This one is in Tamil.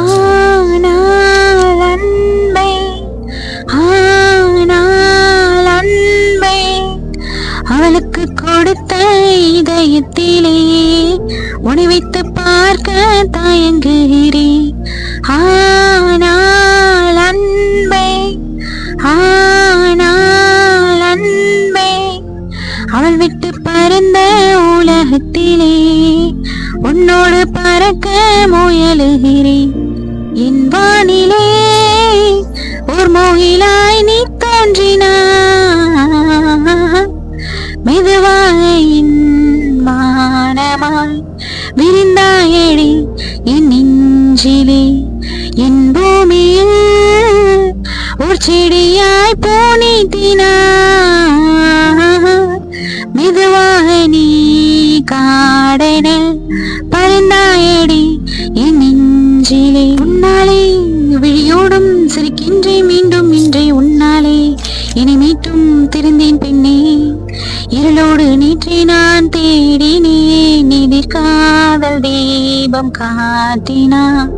ஆனால் அன்பே, ஆனால் அன்பே, அவளுக்கு கொடுத்த இதயத்திலே உன்னை வைத்து பார்க்க தயங்குகிறேன். ஆனால் அன்பே, ஆனால் அன்பே, அவள் விட்டு பறந்த உலகத்திலே உன்னோடு பறக்க முயலுகிறேன். என் வானிலே ஓர் மோகிலாய் நீ தோன்றினாய், மெதுவாக என் வானமாய் விரிந்தாயடி என் நெஞ்சிலே. என் பூமியில் ஓர் செடியாய் பூனித்தினாய், மெதுவாக நீ காடெனில் பறந்தாயடி என் நெஞ்சிலே. உன்னாலே விழியோடும் சிரிக்கின்றே மீண்டும் இன்றே உன்னாலே என்னை மீட்டும் திருந்தேன் பெண்ணே. இருளோடு நேற்றே நான் தேடினேன், எதிர்காதல் தீபம் காட்டினான்.